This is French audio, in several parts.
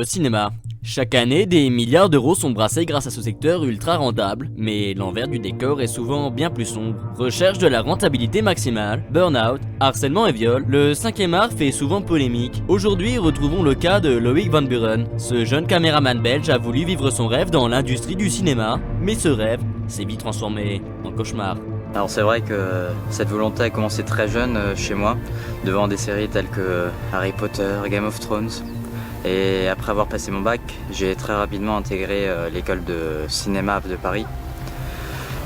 cinéma. Chaque année, des milliards d'euros sont brassés grâce à ce secteur ultra rentable, mais l'envers du décor est souvent bien plus sombre. Recherche de la rentabilité maximale, burn-out, harcèlement et viol, le 5e art fait souvent polémique. Aujourd'hui, retrouvons le cas de Loïc Van Buren. Ce jeune caméraman belge a voulu vivre son rêve dans l'industrie du cinéma, mais ce rêve s'est vite transformé en cauchemar. Alors c'est vrai que cette volonté a commencé très jeune chez moi, devant des séries telles que Harry Potter, Game of Thrones. Et après avoir passé mon bac, j'ai très rapidement intégré l'école de cinéma de Paris.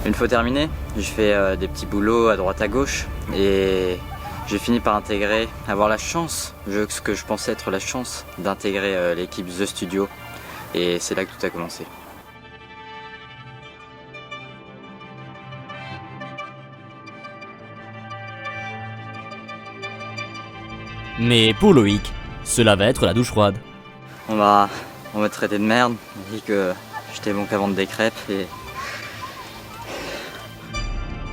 Une fois terminé, j'ai fait des petits boulots à droite à gauche et j'ai fini par avoir la chance, ce que je pensais être la chance, d'intégrer l'équipe The Studio. Et c'est là que tout a commencé. Mais pour Loïc, cela va être la douche froide. On m'a traité de merde, on m'a dit que j'étais bon qu'à vendre des crêpes et...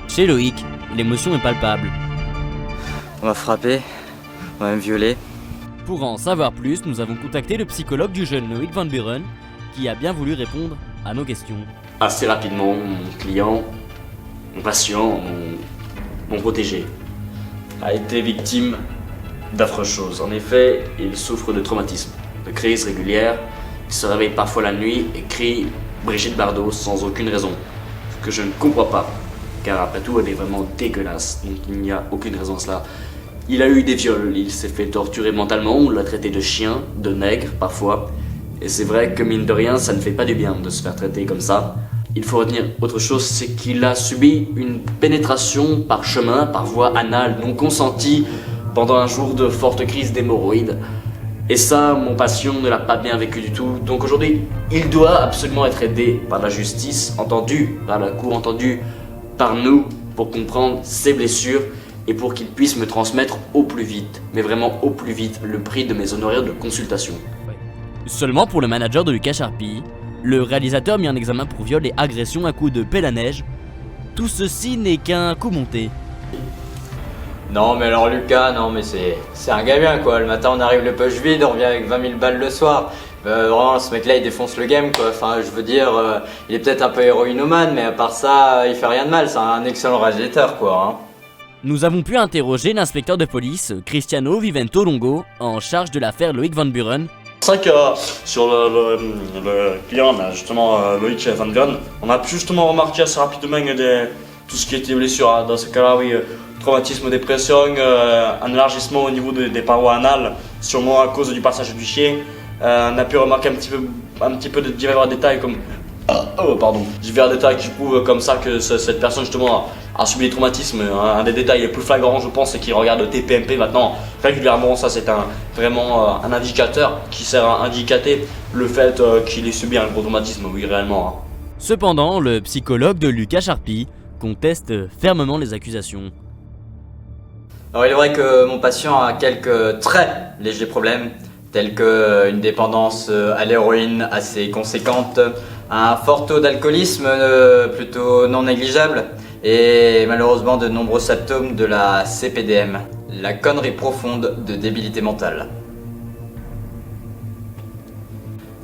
Chez Loïc, l'émotion est palpable. On m'a frappé, on m'a même violé. Pour en savoir plus, nous avons contacté le psychologue du jeune Loïc Van Buren, qui a bien voulu répondre à nos questions. Assez rapidement, mon client, mon patient, mon protégé, a été victime d'affreuses choses. En effet, il souffre de traumatisme, de crises régulières, il se réveille parfois la nuit et crie Brigitte Bardot sans aucune raison. Ce que je ne comprends pas, car après tout elle est vraiment dégueulasse, donc il n'y a aucune raison à cela. Il a eu des viols, il s'est fait torturer mentalement, on l'a traité de chien, de nègre parfois, et c'est vrai que mine de rien ça ne fait pas du bien de se faire traiter comme ça. Il faut retenir autre chose, c'est qu'il a subi une pénétration par chemin, par voie anale non consentie, pendant un jour de forte crise d'hémorroïdes. Et ça, mon patient ne l'a pas bien vécu du tout. Donc aujourd'hui, il doit absolument être aidé par la justice, entendu par la cour, entendu par nous, pour comprendre ses blessures et pour qu'il puisse me transmettre au plus vite, mais vraiment au plus vite, le prix de mes honoraires de consultation. Seulement pour le manager de Lucas Charpy, le réalisateur mis en examen pour viol et agression à coups de pelle à neige. Tout ceci n'est qu'un coup monté. Non mais alors Lucas, non mais c'est un gars bien quoi, le matin on arrive le poche vide, on revient avec 20 000 balles le soir. Vraiment ce mec là il défonce le game quoi, enfin je veux dire, il est peut-être un peu héroïnomane mais à part ça il fait rien de mal, c'est un excellent réalisateur quoi. Hein. Nous avons pu interroger l'inspecteur de police Cristiano Vivento Longo en charge de l'affaire Loïc Van Buren. C'est vrai que sur le client, là, justement Loïc Van Buren, on a pu justement remarquer assez rapidement tout ce qui était blessure. Hein. Dans ce cas-là, oui, traumatisme, dépression, un élargissement au niveau des parois anales, sûrement à cause du passage du chien. On a pu remarquer un petit peu de divers détails comme divers détails qui prouvent comme ça que cette personne justement a subi des traumatismes. Un des détails les plus flagrants, je pense, c'est qu'il regarde TPMP maintenant régulièrement. Ça, c'est vraiment un indicateur qui sert à indiquer le fait qu'il ait subi un gros traumatisme, oui, réellement. Hein. Cependant, le psychologue de Lucas Charpy conteste fermement les accusations. Alors il est vrai que mon patient a quelques très légers problèmes, tels qu'une dépendance à l'héroïne assez conséquente, un fort taux d'alcoolisme plutôt non négligeable et malheureusement de nombreux symptômes de la CPDM, la connerie profonde de débilité mentale.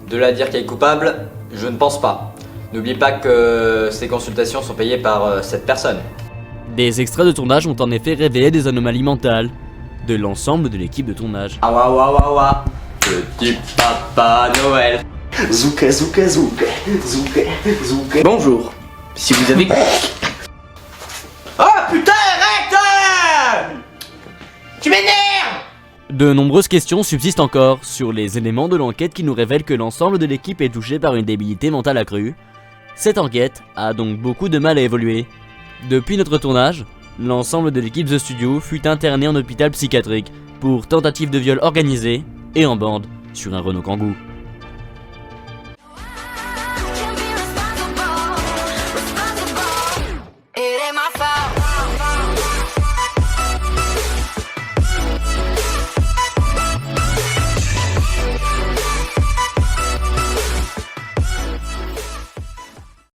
De là à dire qu'il est coupable, je ne pense pas. N'oublie pas que ces consultations sont payées par cette personne. Des extraits de tournage ont en effet révélé des anomalies mentales de l'ensemble de l'équipe de tournage. Ah wa wa wa wa, petit papa Noël. Zouké, zouké, zouké, zouké, zouké. Bonjour, si vous avez... Ah putain, arrête! Tu m'énerves! De nombreuses questions subsistent encore sur les éléments de l'enquête qui nous révèlent que l'ensemble de l'équipe est touché par une débilité mentale accrue. Cette enquête a donc beaucoup de mal à évoluer. Depuis notre tournage, l'ensemble de l'équipe The Studio fut interné en hôpital psychiatrique pour tentative de viol organisée et en bande sur un Renault Kangoo.